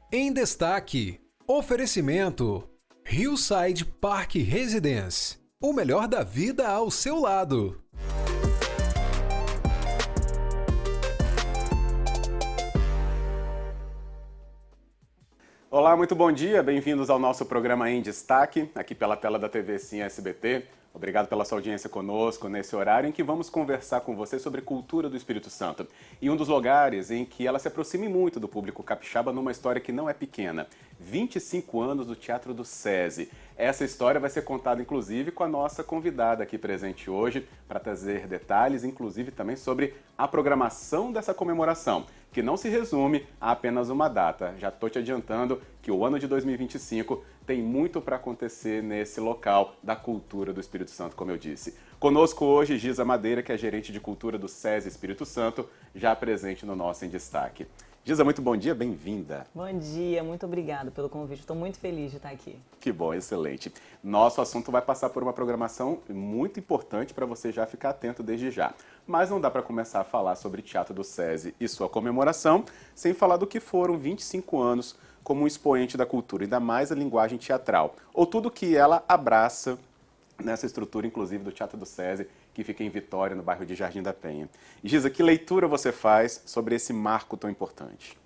Em destaque, oferecimento Hillside Park Residence. O melhor da vida ao seu lado. Olá, muito bom dia, bem-vindos ao nosso programa Em Destaque, aqui pela tela da TV Sim SBT. Obrigado pela sua audiência conosco nesse horário em que vamos conversar com você sobre cultura do Espírito Santo. E um dos lugares em que ela se aproxime muito do público capixaba numa história que não é pequena. 25 anos do Teatro do SESI. Essa história vai ser contada, inclusive, com a nossa convidada aqui presente hoje, para trazer detalhes, inclusive também sobre a programação dessa comemoração, que não se resume a apenas uma data. Já estou te adiantando que o ano de 2025 tem muito para acontecer nesse local da cultura do Espírito Santo, como eu disse. Conosco hoje, Giza Madeira, que é gerente de cultura do SESI Espírito Santo, já presente no nosso Em Destaque. Giza, muito bom dia, bem-vinda. Bom dia, muito obrigada pelo convite. Estou muito feliz de estar aqui. Que bom, excelente. Nosso assunto vai passar por uma programação muito importante para você já ficar atento desde já. Mas não dá para começar a falar sobre Teatro do SESI e sua comemoração sem falar do que foram 25 anos como um expoente da cultura, ainda mais a linguagem teatral, ou tudo que ela abraça nessa estrutura, inclusive, do Teatro do SESI, que fica em Vitória, no bairro de Jardim da Penha. Giza, que leitura você faz sobre esse marco tão importante?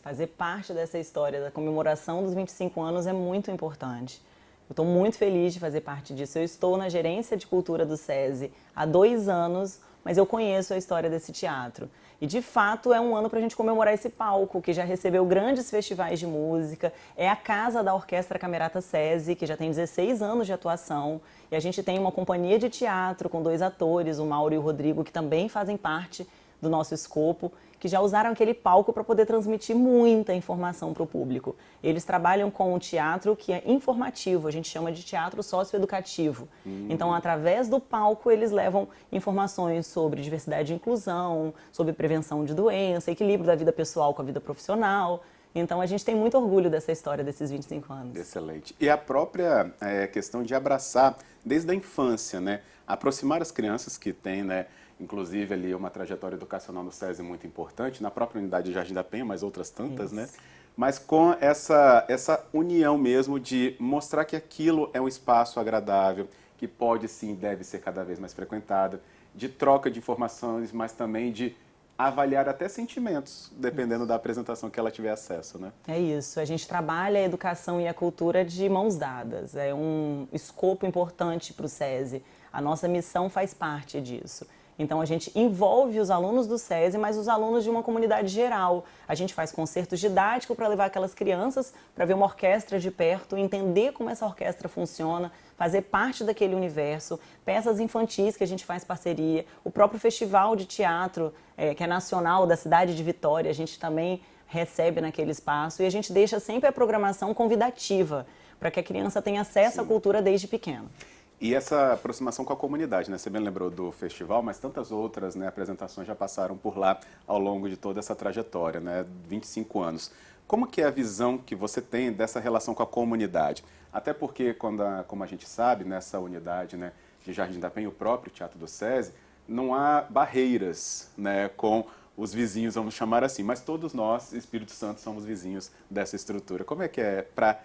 Fazer parte dessa história da comemoração dos 25 anos é muito importante. Eu estou muito feliz de fazer parte disso. Eu estou na gerência de cultura do SESI há 2 anos, mas eu conheço a história desse teatro. E, de fato, é um ano para a gente comemorar esse palco, que já recebeu grandes festivais de música. É a casa da Orquestra Camerata SESI, que já tem 16 anos de atuação. E a gente tem uma companhia de teatro com 2 atores, o Mauro e o Rodrigo, que também fazem parte do nosso escopo, que já usaram aquele palco para poder transmitir muita informação para o público. Eles trabalham com um teatro que é informativo, a gente chama de teatro socioeducativo. Então, através do palco, eles levam informações sobre diversidade e inclusão, sobre prevenção de doença, equilíbrio da vida pessoal com a vida profissional. Então, a gente tem muito orgulho dessa história desses 25 anos. Excelente. E a própria questão de abraçar desde a infância, né? Aproximar as crianças que têm, né? Inclusive ali uma trajetória educacional no SESI muito importante, na própria unidade de Jardim da Penha, mas outras tantas, né? Mas com essa união mesmo de mostrar que aquilo é um espaço agradável, que pode sim, deve ser cada vez mais frequentado, de troca de informações, mas também de avaliar até sentimentos, dependendo da apresentação que ela tiver acesso, né? É isso, a gente trabalha a educação e a cultura de mãos dadas, é um escopo importante para o SESI, a nossa missão faz parte disso. Então, a gente envolve os alunos do SESI, mas os alunos de uma comunidade geral. A gente faz concerto didático para levar aquelas crianças para ver uma orquestra de perto, entender como essa orquestra funciona, fazer parte daquele universo, peças infantis que a gente faz parceria, o próprio festival de teatro, que é nacional da cidade de Vitória, a gente também recebe naquele espaço e a gente deixa sempre a programação convidativa, para que a criança tenha acesso à cultura desde pequeno. E essa aproximação com a comunidade, né? Você bem lembrou do festival, mas tantas outras, né, apresentações já passaram por lá ao longo de toda essa trajetória, né? 25 anos. Como que é a visão que você tem dessa relação com a comunidade? Até porque, como a gente sabe, nessa unidade, né, de Jardim da Penha, o próprio Teatro do SESI, não há barreiras, né, com os vizinhos, vamos chamar assim, mas todos nós, Espírito Santo, somos vizinhos dessa estrutura. Como é que é para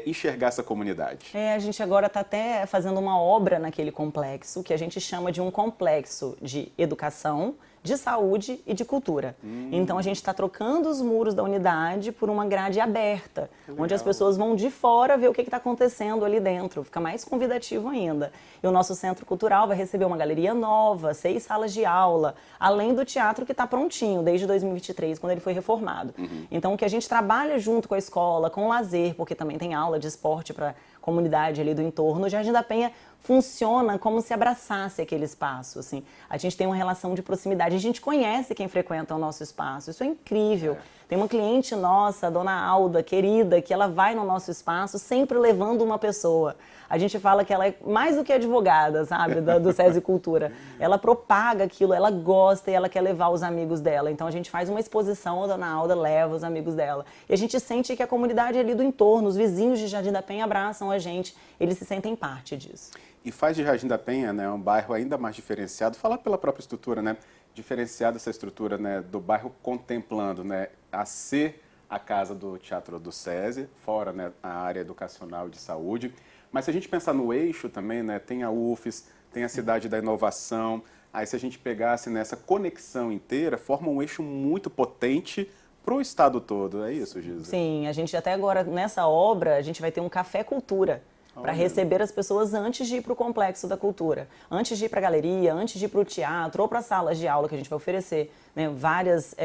enxergar essa comunidade? A gente agora está até fazendo uma obra naquele complexo, que a gente chama de um complexo de educação, de saúde e de cultura. Então, a gente está trocando os muros da unidade por uma grade aberta, onde as pessoas vão de fora ver o que está acontecendo ali dentro. Fica mais convidativo ainda. E o nosso centro cultural vai receber uma galeria nova, 6 salas de aula, além do teatro que está prontinho desde 2023, quando ele foi reformado. Então, o que a gente trabalha junto com a escola, com o lazer, porque também tem aula de esporte para comunidade ali do entorno, o Jardim da Penha funciona como se abraçasse aquele espaço, assim. A gente tem uma relação de proximidade, a gente conhece quem frequenta o nosso espaço, isso é incrível. Tem uma cliente nossa, a dona Alda, querida, que ela vai no nosso espaço sempre levando uma pessoa. A gente fala que ela é mais do que advogada, sabe, do SESI Cultura. Ela propaga aquilo, ela gosta e ela quer levar os amigos dela. Então a gente faz uma exposição, a dona Alda leva os amigos dela. E a gente sente que a comunidade ali do entorno, os vizinhos de Jardim da Penha abraçam a gente, eles se sentem parte disso. E faz de Jardim da Penha, né, um bairro ainda mais diferenciado, falar pela própria estrutura, né, diferenciada essa estrutura, né, do bairro contemplando, né, a ser a casa do Teatro do SESI, fora, né, a área educacional de saúde. Mas se a gente pensar no eixo também, né, tem a UFES, tem a Cidade da Inovação. Aí se a gente pegasse nessa conexão inteira, forma um eixo muito potente para o estado todo. É isso, Giza? Sim, a gente até agora, nessa obra, a gente vai ter um café cultura para receber as pessoas antes de ir para o complexo da cultura. Antes de ir para a galeria, antes de ir para o teatro ou para as salas de aula que a gente vai oferecer, né, várias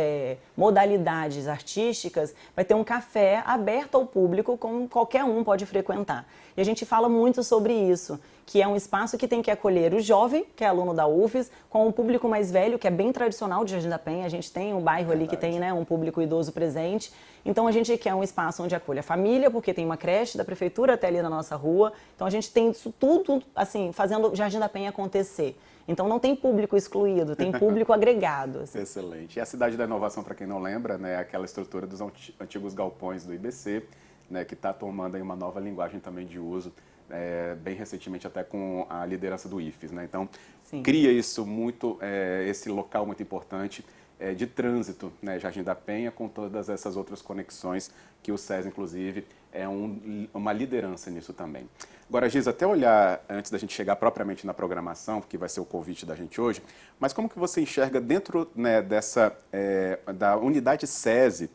modalidades artísticas, vai ter um café aberto ao público, como qualquer um pode frequentar. E a gente fala muito sobre isso, que é um espaço que tem que acolher o jovem, que é aluno da UFES, com o público mais velho, que é bem tradicional de Jardim da Penha. A gente tem um bairro ali que tem, né, um público idoso presente. Então a gente quer um espaço onde acolhe a família, porque tem uma creche da prefeitura até ali na nossa rua. Então a gente tem isso tudo, assim, fazendo Jardim da Penha acontecer. Então não tem público excluído, tem público agregado. Assim. Excelente. E a Cidade da Inovação, para quem não lembra, né, é aquela estrutura dos antigos galpões do IBC, né, que está tomando aí uma nova linguagem também de uso, bem recentemente até com a liderança do IFES. Né? Então, sim, cria isso muito, esse local muito importante de trânsito, né, Jardim da Penha, com todas essas outras conexões que o SESI, inclusive, é uma liderança nisso também. Agora, Giza, até olhar, antes da gente chegar propriamente na programação, que vai ser o convite da gente hoje, mas como que você enxerga dentro, né, da unidade SESI,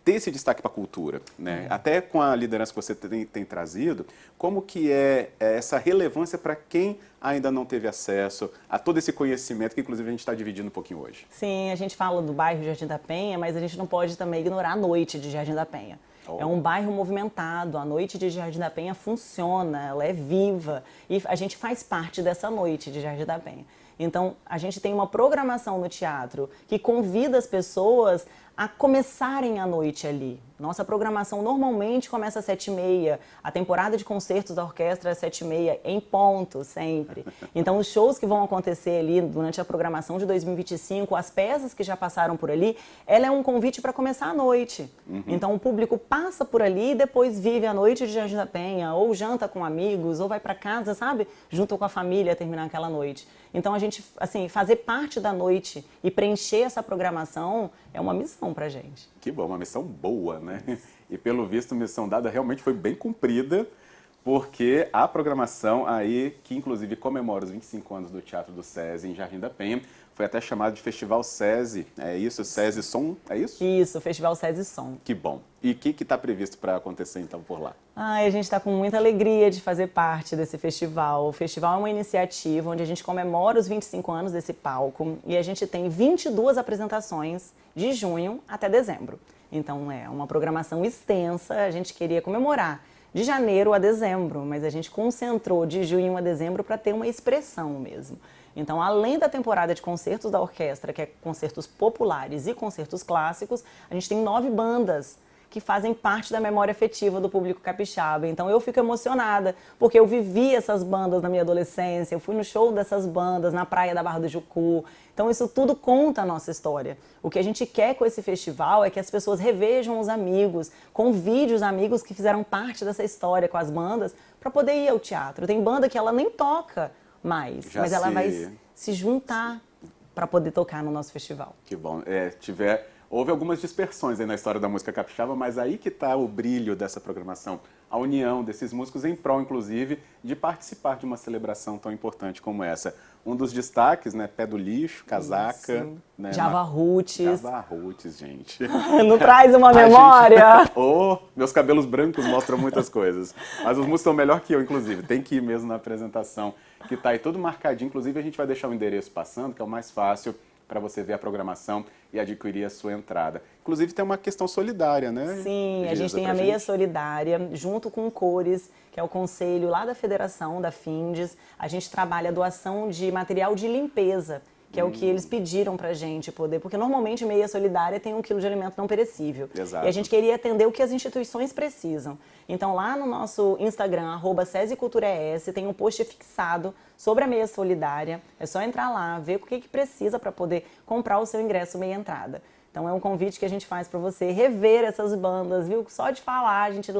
ter esse destaque para a cultura, né? Até com a liderança que você tem trazido, como que é essa relevância para quem ainda não teve acesso a todo esse conhecimento que, inclusive, a gente está dividindo um pouquinho hoje? Sim, a gente fala do bairro Jardim da Penha, mas a gente não pode também ignorar a noite de Jardim da Penha. É um bairro movimentado, a noite de Jardim da Penha funciona, ela é viva e a gente faz parte dessa noite de Jardim da Penha. Então, a gente tem uma programação no teatro que convida as pessoas a começarem a noite ali. Nossa programação normalmente começa às 7h30, a temporada de concertos da orquestra é às 7h30, em ponto, sempre. Então, os shows que vão acontecer ali durante a programação de 2025, as peças que já passaram por ali, ela é um convite para começar a noite. Então, o público passa por ali e depois vive a noite de Jardim da Penha, ou janta com amigos, ou vai para casa, sabe? Junto com a família, terminar aquela noite. Então, a gente, assim, fazer parte da noite e preencher essa programação é uma missão pra gente. Que bom, uma missão boa, né? E pelo visto, a missão dada realmente foi bem cumprida, porque a programação aí, que inclusive comemora os 25 anos do Teatro do SESI em Jardim da Penha, foi até chamado de Festival SESI, é isso? SESI Som, é isso? Isso, Festival SESI Som. Que bom. E o que está previsto para acontecer então por lá? A gente está com muita alegria de fazer parte desse festival. O festival é uma iniciativa onde a gente comemora os 25 anos desse palco e a gente tem 22 apresentações de junho até dezembro. Então é uma programação extensa, a gente queria comemorar de janeiro a dezembro, mas a gente concentrou de junho a dezembro para ter uma expressão mesmo. Então, além da temporada de concertos da orquestra, que é concertos populares e concertos clássicos, a gente tem 9 bandas que fazem parte da memória afetiva do público capixaba. Então, eu fico emocionada, porque eu vivi essas bandas na minha adolescência, eu fui no show dessas bandas na praia da Barra do Jucu. Então, isso tudo conta a nossa história. O que a gente quer com esse festival é que as pessoas revejam os amigos, convide os amigos que fizeram parte dessa história com as bandas, para poder ir ao teatro. Tem banda que ela nem toca mais, mas ela vai se juntar para poder tocar no nosso festival. Que bom. Houve algumas dispersões aí na história da música capixaba, mas aí que está o brilho dessa programação, a união desses músicos em prol, inclusive, de participar de uma celebração tão importante como essa. Um dos destaques, né, Pé do Lixo, Casaca... Né, Java Roots. Java Roots, gente. Não traz uma memória? Gente... meus cabelos brancos mostram muitas coisas. Mas os músicos estão melhor que eu, inclusive. Tem que ir mesmo na apresentação, que está aí tudo marcadinho. Inclusive, a gente vai deixar o endereço passando, que é o mais fácil para você ver a programação e adquirir a sua entrada. Inclusive tem uma questão solidária, né? Sim, a gente tem a Meia Solidária, junto com o Cores, que é o conselho lá da Federação, da FINDES. A gente trabalha a doação de material de limpeza, que é o que eles pediram pra gente poder, porque normalmente Meia Solidária tem 1 quilo de alimento não perecível. Exato. E a gente queria atender o que as instituições precisam. Então lá no nosso Instagram, @SESIculturaES, tem um post fixado sobre a Meia Solidária. É só entrar lá, ver o que precisa para poder comprar o seu ingresso meia entrada. Então é um convite que a gente faz para você rever essas bandas, viu? Só de falar, a gente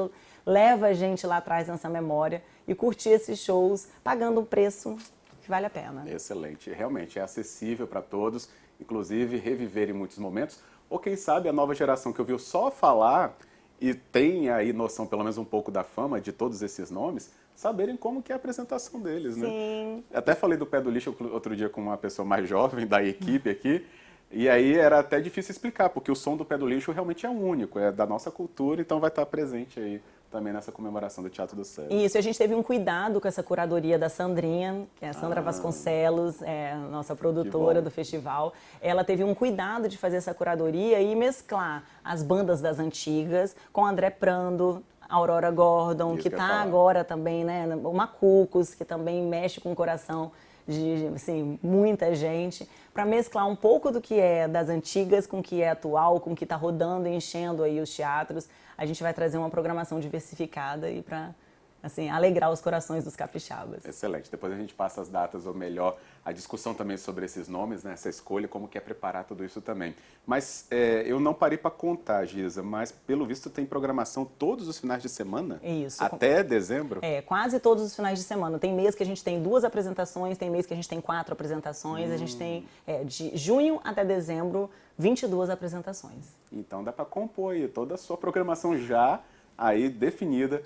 leva a gente lá atrás nessa memória e curtir esses shows pagando um preço que vale a pena. Excelente. Realmente é acessível para todos, inclusive reviver em muitos momentos, Ou quem sabe a nova geração que ouviu só falar e tem aí noção, pelo menos um pouco da fama de todos esses nomes, saberem como que é a apresentação deles, né? Sim. Até falei do Pé do Lixo outro dia com uma pessoa mais jovem da equipe aqui, e aí era até difícil explicar, porque o som do Pé do Lixo realmente é único, é da nossa cultura, então vai estar presente aí também nessa comemoração do Teatro do SESI. Isso, a gente teve um cuidado com essa curadoria da Sandrinha, que é a Sandra Vasconcelos, é a nossa produtora do festival. Ela teve um cuidado de fazer essa curadoria e mesclar as bandas das antigas com André Prando, Aurora Gordon, que está agora também, né? O Macucos, que também mexe com o coração de assim, muita gente, para mesclar um pouco do que é das antigas com o que é atual, com o que está rodando e enchendo aí os teatros. A gente vai trazer uma programação diversificada e para assim, alegrar os corações dos capixabas. Excelente. Depois a gente passa as datas, ou melhor, a discussão também sobre esses nomes, né, essa escolha, como que é preparar tudo isso também. Mas eu não parei para contar, Giza, mas pelo visto tem programação todos os finais de semana? Isso. Até dezembro? Quase todos os finais de semana. Tem mês que a gente tem 2 apresentações, tem mês que a gente tem 4 apresentações, a gente tem de junho até dezembro 22 apresentações. Então dá para compor aí toda a sua programação já aí definida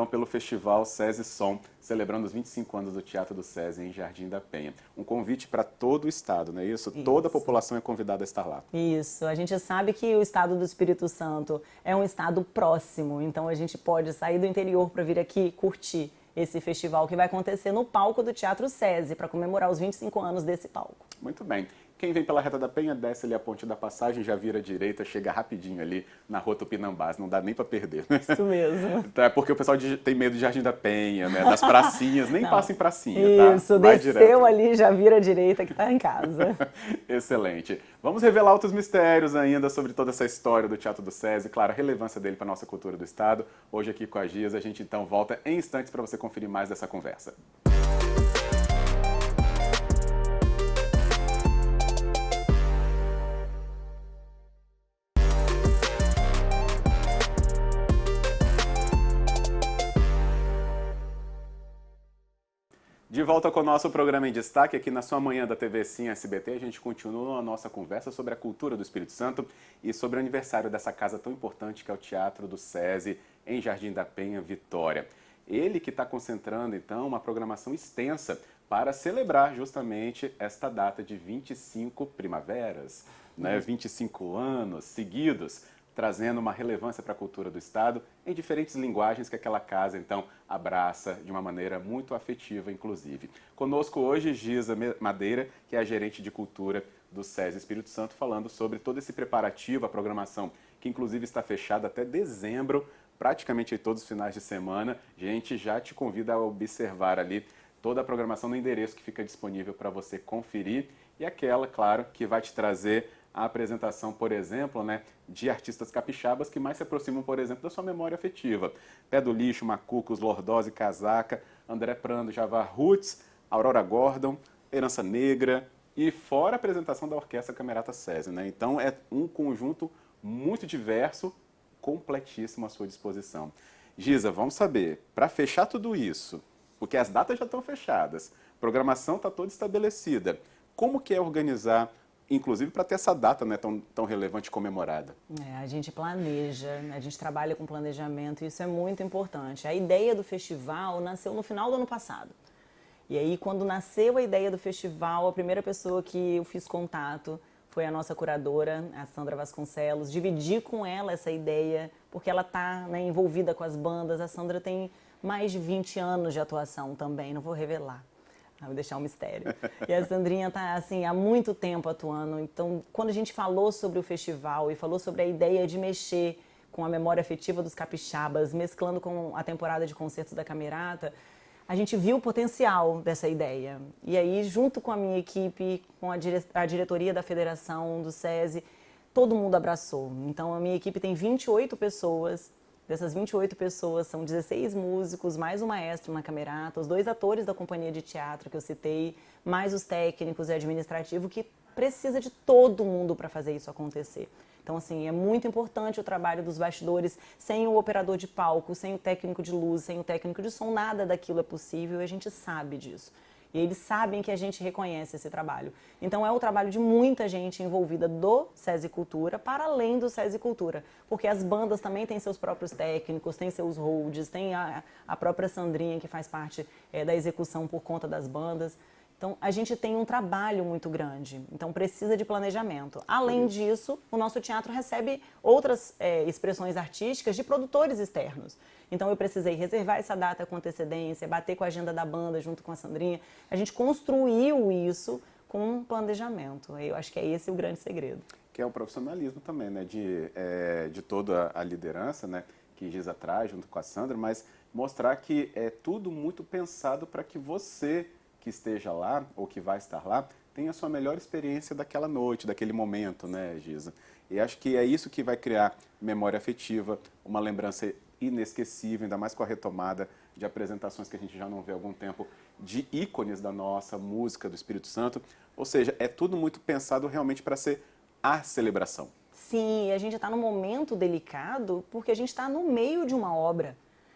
pelo Festival SESI Som, celebrando os 25 anos do Teatro do SESI em Jardim da Penha. Um convite para todo o estado, não é isso? Toda a população é convidada a estar lá. Isso. A gente sabe que o estado do Espírito Santo é um estado próximo, então a gente pode sair do interior para vir aqui curtir esse festival que vai acontecer no palco do Teatro SESI, para comemorar os 25 anos desse palco. Muito bem. Quem vem pela Reta da Penha, desce ali a Ponte da Passagem, já vira à direita, chega rapidinho ali na Rua Tupinambás, não dá nem para perder, né? Isso mesmo. É porque o pessoal tem medo de Jardim da Penha, né? Das pracinhas, nem passa em pracinha, tá? Isso, vai desceu direto ali, já vira à direita que tá em casa. Excelente. Vamos revelar outros mistérios ainda sobre toda essa história do Teatro do SESI, claro, a relevância dele para a nossa cultura do estado. Hoje aqui com a Giza, a gente então volta em instantes para você conferir mais dessa conversa. De volta com o nosso programa em destaque, aqui na sua manhã da TV Sim SBT, a gente continua a nossa conversa sobre a cultura do Espírito Santo e sobre o aniversário dessa casa tão importante que é o Teatro do SESI, em Jardim da Penha, Vitória. Ele que está concentrando, então, uma programação extensa para celebrar justamente esta data de 25 primaveras, né? 25 anos seguidos, trazendo uma relevância para a cultura do estado em diferentes linguagens que aquela casa, então, abraça de uma maneira muito afetiva, inclusive. Conosco hoje, Giza Madeira, que é a gerente de cultura do SESI Espírito Santo, falando sobre todo esse preparativo, a programação, que inclusive está fechada até dezembro, praticamente todos os finais de semana. A gente já te convida a observar ali toda a programação no endereço que fica disponível para você conferir e aquela, claro, que vai te trazer a apresentação, por exemplo, né, de artistas capixabas que mais se aproximam, por exemplo, da sua memória afetiva. Pé do Lixo, Macucos, Lordose, Casaca, André Prando, Javar Roots, Aurora Gordon, Herança Negra e fora a apresentação da Orquestra Camerata SESI, né? Então é um conjunto muito diverso, completíssimo à sua disposição. Giza, vamos saber, para fechar tudo isso, porque as datas já estão fechadas, a programação está toda estabelecida, como que é organizar, inclusive para ter essa data, né, tão relevante e comemorada? A gente planeja, a gente trabalha com planejamento e isso é muito importante. A ideia do festival nasceu no final do ano passado. E aí, quando nasceu a ideia do festival, a primeira pessoa que eu fiz contato foi a nossa curadora, a Sandra Vasconcelos. Dividi com ela essa ideia, porque ela está, né, envolvida com as bandas. A Sandra tem mais de 20 anos de atuação também, não vou revelar. Vou deixar um mistério. E a Sandrinha está assim, há muito tempo atuando. Então, quando a gente falou sobre o festival e falou sobre a ideia de mexer com a memória afetiva dos capixabas, mesclando com a temporada de concertos da Camerata, a gente viu o potencial dessa ideia. E aí, junto com a minha equipe, com a diretoria da Federação, do SESI, todo mundo abraçou. Então, a minha equipe tem 28 pessoas. Dessas 28 pessoas, são 16 músicos, mais um maestro na Camerata, os 2 atores da companhia de teatro que eu citei, mais os técnicos e administrativo, que precisa de todo mundo para fazer isso acontecer. Então, assim, é muito importante o trabalho dos bastidores. Sem o operador de palco, sem o técnico de luz, sem o técnico de som, nada daquilo é possível e a gente sabe disso. E eles sabem que a gente reconhece esse trabalho. Então é o trabalho de muita gente envolvida do SESI Cultura, para além do SESI Cultura. Porque as bandas também têm seus próprios técnicos, têm seus holds, tem a própria Sandrinha que faz parte da execução por conta das bandas. Então, a gente tem um trabalho muito grande, então precisa de planejamento. Além disso, o nosso teatro recebe outras expressões artísticas de produtores externos. Então, eu precisei reservar essa data com antecedência, bater com a agenda da banda junto com a Sandrinha. A gente construiu isso com um planejamento. Eu acho que é esse o grande segredo. Que é o profissionalismo também, né? De toda a liderança, né? Que Giza traz junto com a Sandra, mas mostrar que é tudo muito pensado para que você que esteja lá, ou que vai estar lá, tenha a sua melhor experiência daquela noite, daquele momento, né, Giza? E acho que é isso que vai criar memória afetiva, uma lembrança inesquecível, ainda mais com a retomada de apresentações que a gente já não vê há algum tempo, de ícones da nossa música, do Espírito Santo. Ou seja, é tudo muito pensado realmente para ser a celebração. Sim, a gente está num momento delicado porque a gente está no meio de uma obra.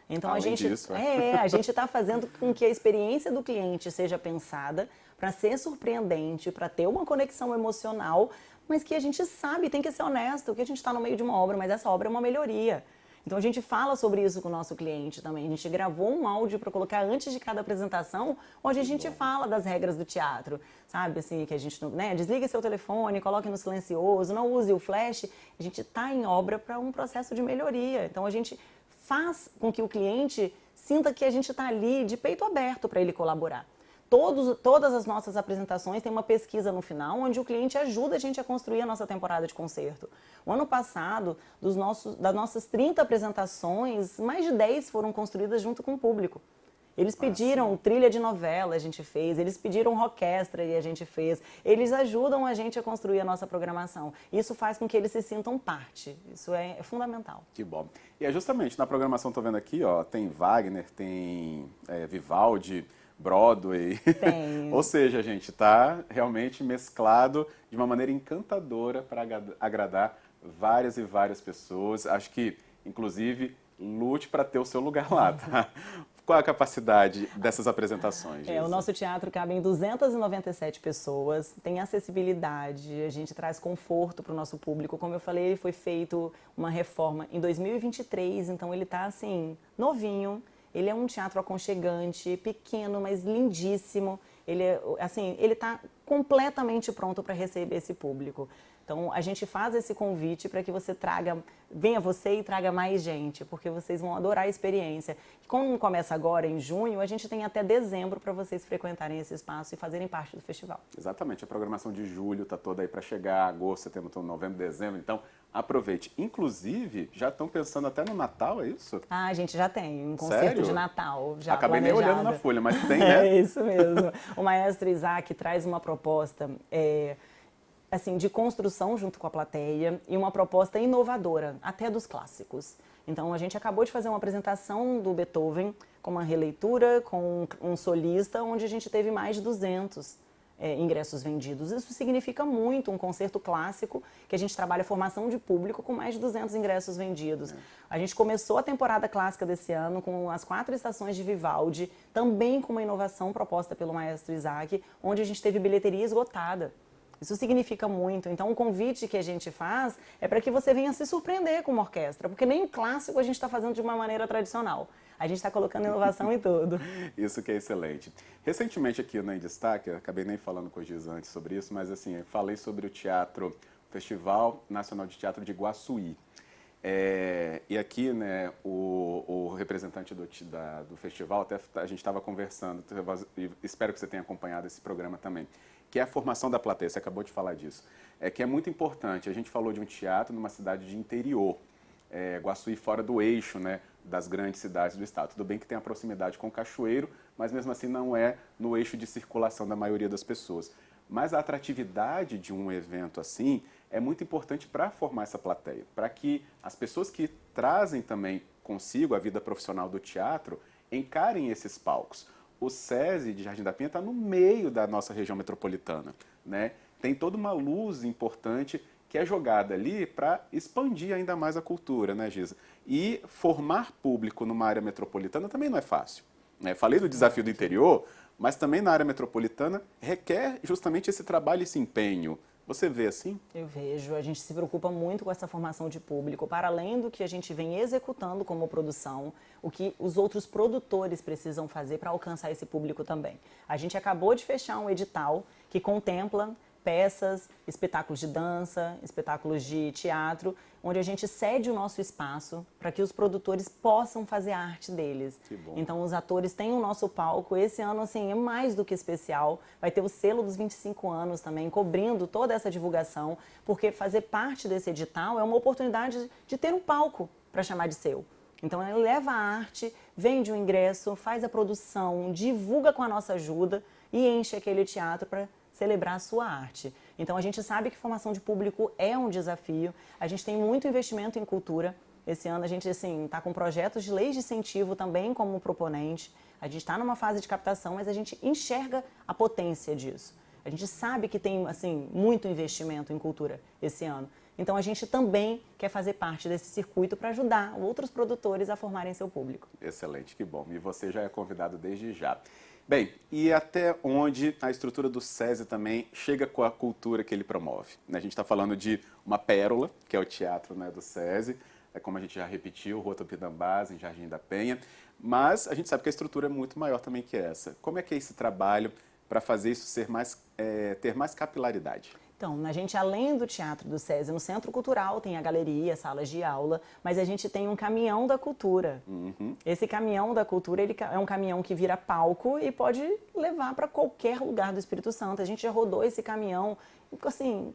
Então a gente está fazendo com que a experiência do cliente seja pensada para ser surpreendente, para ter uma conexão emocional, mas que a gente sabe, tem que ser honesto, que a gente está no meio de uma obra, mas essa obra é uma melhoria. Então a gente fala sobre isso com o nosso cliente também. A gente gravou um áudio para colocar antes de cada apresentação, onde a gente fala das regras do teatro, sabe? Assim, que a gente, né, desligue seu telefone, coloque no silencioso, não use o flash. A gente está em obra para um processo de melhoria. Então a gente faz com que o cliente sinta que a gente está ali de peito aberto para ele colaborar. Todas as nossas apresentações têm uma pesquisa no final, onde o cliente ajuda a gente a construir a nossa temporada de concerto. O ano passado, das nossas 30 apresentações, mais de 10 foram construídas junto com o público. Eles pediram trilha de novela, a gente fez, eles pediram orquestra e a gente fez. Eles ajudam a gente a construir a nossa programação. Isso faz com que eles se sintam parte. Isso é fundamental. Que bom. E é justamente na programação, estou vendo aqui, ó, tem Wagner, tem Vivaldi, Broadway. Tem. Ou seja, gente, está realmente mesclado de uma maneira encantadora para agradar várias e várias pessoas. Acho que, inclusive, lute para ter o seu lugar lá, tá? Qual a capacidade dessas apresentações? O nosso teatro cabe em 297 pessoas, tem acessibilidade, a gente traz conforto para o nosso público. Como eu falei, ele foi feito uma reforma em 2023, então ele está assim, novinho. Ele é um teatro aconchegante, pequeno, mas lindíssimo. Ele está completamente pronto para receber esse público. Então, a gente faz esse convite para que você venha você e traga mais gente, porque vocês vão adorar a experiência. E como começa agora, em junho, a gente tem até dezembro para vocês frequentarem esse espaço e fazerem parte do festival. Exatamente, a programação de julho está toda aí para chegar, agosto, setembro, novembro, dezembro, então aproveite. Inclusive, já estão pensando até no Natal, é isso? Ah, a gente já tem um concerto Sério? de Natal já Acabei planejado. nem olhando na folha, mas tem, né? É isso mesmo. O maestro Isaac traz uma proposta assim, de construção junto com a plateia e uma proposta inovadora, até dos clássicos. Então, a gente acabou de fazer uma apresentação do Beethoven com uma releitura, com um solista, onde a gente teve mais de 200 ingressos vendidos. Isso significa muito, um concerto clássico, que a gente trabalha formação de público com mais de 200 ingressos vendidos. A gente começou a temporada clássica desse ano com as 4 estações de Vivaldi, também com uma inovação proposta pelo maestro Isaac, onde a gente teve bilheteria esgotada. Isso significa muito. Então, o convite que a gente faz é para que você venha se surpreender com uma orquestra, porque nem o clássico a gente está fazendo de uma maneira tradicional. A gente está colocando inovação em tudo. Isso que é excelente. Recentemente aqui no Em Destaque, eu acabei nem falando com o Giz antes sobre isso, mas assim, eu falei sobre o teatro, o Festival Nacional de Teatro de Iguaçuí. E aqui, né, o representante do festival, até a gente estava conversando, espero que você tenha acompanhado esse programa também, que é a formação da plateia, você acabou de falar disso, que é muito importante. A gente falou de um teatro numa cidade de interior, Iguaçuí fora do eixo, né, das grandes cidades do estado. Tudo bem que tem a proximidade com o Cachoeiro, mas mesmo assim não é no eixo de circulação da maioria das pessoas. Mas a atratividade de um evento assim é muito importante para formar essa plateia, para que as pessoas que trazem também consigo a vida profissional do teatro encarem esses palcos. O SESI de Jardim da Penha está no meio da nossa região metropolitana, né? Tem toda uma luz importante que é jogada ali para expandir ainda mais a cultura, né, Giza? E formar público numa área metropolitana também não é fácil, né? Falei do desafio do interior, mas também na área metropolitana requer justamente esse trabalho e esse empenho. Você vê assim? Eu vejo, a gente se preocupa muito com essa formação de público, para além do que a gente vem executando como produção, o que os outros produtores precisam fazer para alcançar esse público também. A gente acabou de fechar um edital que contempla peças, espetáculos de dança, espetáculos de teatro, onde a gente cede o nosso espaço para que os produtores possam fazer a arte deles. Que bom. Então os atores têm o nosso palco. Esse ano assim é mais do que especial. Vai ter o selo dos 25 anos também, cobrindo toda essa divulgação, porque fazer parte desse edital é uma oportunidade de ter um palco para chamar de seu. Então ele leva a arte, vende o ingresso, faz a produção, divulga com a nossa ajuda e enche aquele teatro para celebrar a sua arte. Então a gente sabe que formação de público é um desafio. A gente tem muito investimento em cultura. Esse ano a gente está com projetos de leis de incentivo também como proponente. A gente está numa fase de captação, mas a gente enxerga a potência disso. A gente sabe que tem muito investimento em cultura esse ano. Então a gente também quer fazer parte desse circuito para ajudar outros produtores a formarem seu público. Excelente, que bom. E você já é convidado desde já. Bem, e até onde a estrutura do SESI também chega com a cultura que ele promove? A gente está falando de uma pérola, que é o teatro, né, do SESI, como a gente já repetiu, Rua Tupinambás, em Jardim da Penha, mas a gente sabe que a estrutura é muito maior também que essa. Como é que é esse trabalho para fazer isso ter mais capilaridade? Então, a gente, além do Teatro do SESI, no Centro Cultural tem a galeria, salas de aula, mas a gente tem um caminhão da cultura. Uhum. Esse caminhão da cultura, ele é um caminhão que vira palco e pode levar para qualquer lugar do Espírito Santo. A gente já rodou esse caminhão,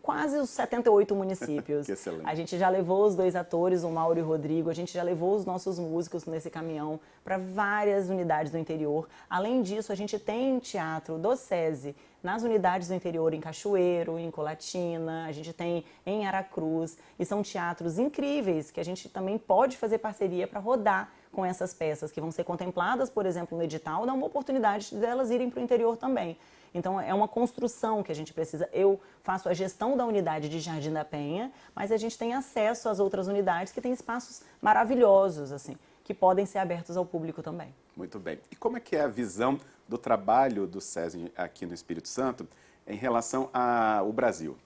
quase os 78 municípios. Que excelente. A gente já levou os 2 atores, o Mauro e o Rodrigo, a gente já levou os nossos músicos nesse caminhão para várias unidades do interior. Além disso, a gente tem teatro do SESI nas unidades do interior, em Cachoeiro, em Colatina, a gente tem em Aracruz, e são teatros incríveis que a gente também pode fazer parceria para rodar com essas peças que vão ser contempladas, por exemplo, no edital, dá uma oportunidade delas irem para o interior também. Então, é uma construção que a gente precisa. Eu faço a gestão da unidade de Jardim da Penha, mas a gente tem acesso às outras unidades que têm espaços maravilhosos, que podem ser abertos ao público também. Muito bem. E como é que é a visão do trabalho do SESI aqui no Espírito Santo em relação ao Brasil?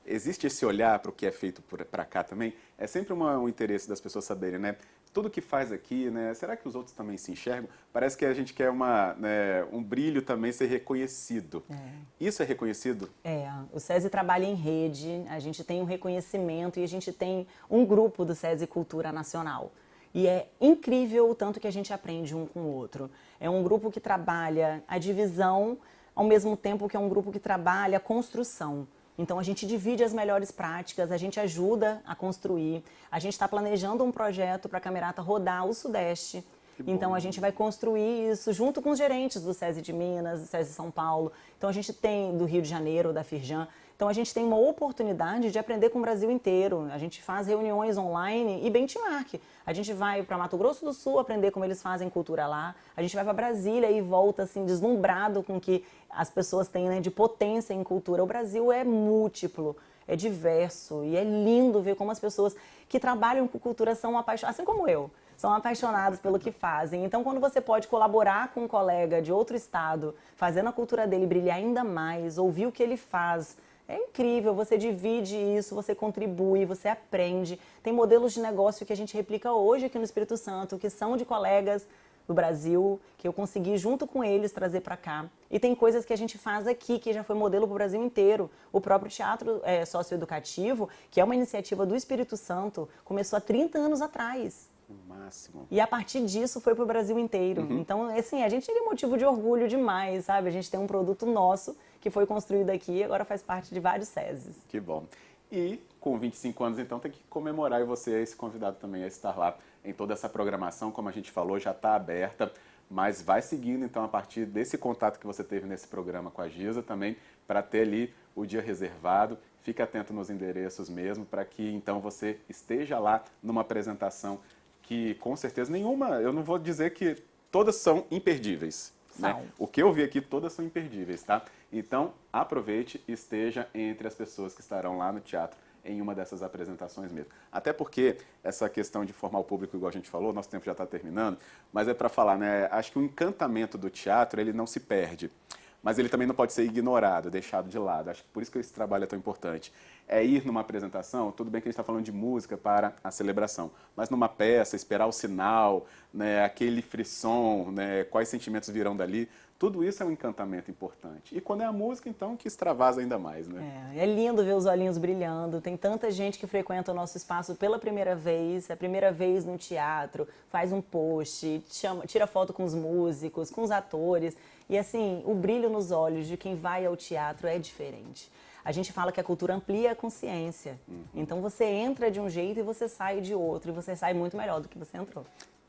Existe esse olhar para o que é feito para cá também? É sempre um interesse das pessoas saberem, né? Tudo que faz aqui, né? Será que os outros também se enxergam? Parece que a gente quer um brilho também ser reconhecido. Isso é reconhecido? O SESI trabalha em rede, a gente tem um reconhecimento e a gente tem um grupo do SESI Cultura Nacional. E é incrível o tanto que a gente aprende um com o outro. É um grupo que trabalha a divisão, ao mesmo tempo que é um grupo que trabalha a construção. Então, a gente divide as melhores práticas, a gente ajuda a construir. A gente está planejando um projeto para a Camerata rodar o Sudeste. Então, a gente vai construir isso junto com os gerentes do SESI de Minas, do SESI de São Paulo. Então, a gente tem do Rio de Janeiro, da Firjan. Então, a gente tem uma oportunidade de aprender com o Brasil inteiro. A gente faz reuniões online e benchmark. A gente vai para Mato Grosso do Sul aprender como eles fazem cultura lá. A gente vai para Brasília e volta deslumbrado com o que as pessoas têm, né, de potência em cultura. O Brasil é múltiplo, é diverso e é lindo ver como as pessoas que trabalham com cultura são apaixonadas, assim como eu. São apaixonados pelo que fazem. Então, quando você pode colaborar com um colega de outro estado, fazendo a cultura dele brilhar ainda mais, ouvir o que ele faz, é incrível. Você divide isso, você contribui, você aprende. Tem modelos de negócio que a gente replica hoje aqui no Espírito Santo, que são de colegas do Brasil, que eu consegui junto com eles trazer para cá. E tem coisas que a gente faz aqui, que já foi modelo para o Brasil inteiro. O próprio Teatro Socioeducativo, que é uma iniciativa do Espírito Santo, começou há 30 anos atrás. O máximo. E a partir disso foi para o Brasil inteiro. Então, a gente tem motivo de orgulho demais, sabe? A gente tem um produto nosso que foi construído aqui e agora faz parte de vários SESIs. Que bom. E com 25 anos, então, tem que comemorar, e você é esse convidado também a estar lá em toda essa programação, como a gente falou, já está aberta, mas vai seguindo, então, a partir desse contato que você teve nesse programa com a Giza também, para ter ali o dia reservado. Fique atento nos endereços mesmo, para que, então, você esteja lá numa apresentação que, com certeza, nenhuma, eu não vou dizer que todas são imperdíveis. Né? O que eu vi aqui, todas são imperdíveis, tá? Então, aproveite e esteja entre as pessoas que estarão lá no teatro em uma dessas apresentações mesmo. Até porque essa questão de formar o público, igual a gente falou, nosso tempo já está terminando, mas é para falar, né? Acho que o encantamento do teatro, ele não se perde. mas ele também não pode ser ignorado, deixado de lado. Acho que por isso que esse trabalho é tão importante. É ir numa apresentação, tudo bem que a gente está falando de música para a celebração, mas numa peça, esperar o sinal, né, aquele frisson, né, quais sentimentos virão dali, tudo isso é um encantamento importante. E quando é a música, então, que extravasa ainda mais, né? É lindo ver os olhinhos brilhando, tem tanta gente que frequenta o nosso espaço pela primeira vez, é a primeira vez no teatro, faz um post, tira foto com os músicos, com os atores, e assim, o brilho nos olhos de quem vai ao teatro é diferente. A gente fala que a cultura amplia a consciência, então você entra de um jeito e você sai de outro, e você sai muito melhor do que você entrou.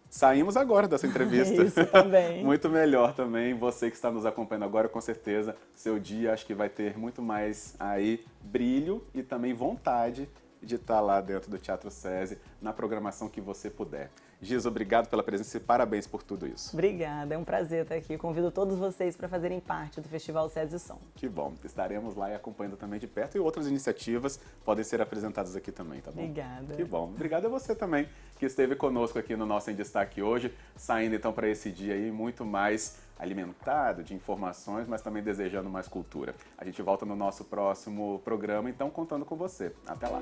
Saímos agora dessa entrevista. Isso também. Muito melhor também. Você que está nos acompanhando agora, com certeza, seu dia acho que vai ter muito mais aí brilho e também vontade de estar lá dentro do Teatro SESI, na programação que você puder. Giz, obrigado pela presença e parabéns por tudo isso. Obrigada, é um prazer estar aqui. Convido todos vocês para fazerem parte do Festival SESI Som. Que bom, estaremos lá e acompanhando também de perto, e outras iniciativas podem ser apresentadas aqui também, tá bom? Obrigada. Que bom. Obrigado a você também, que esteve conosco aqui no nosso Em Destaque hoje, saindo então para esse dia aí muito mais alimentado de informações, mas também desejando mais cultura. A gente volta no nosso próximo programa, então, contando com você. Até lá.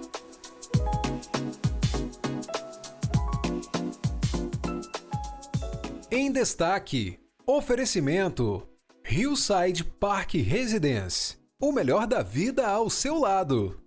Em Destaque, oferecimento Hillside Park Residence. O melhor da vida ao seu lado.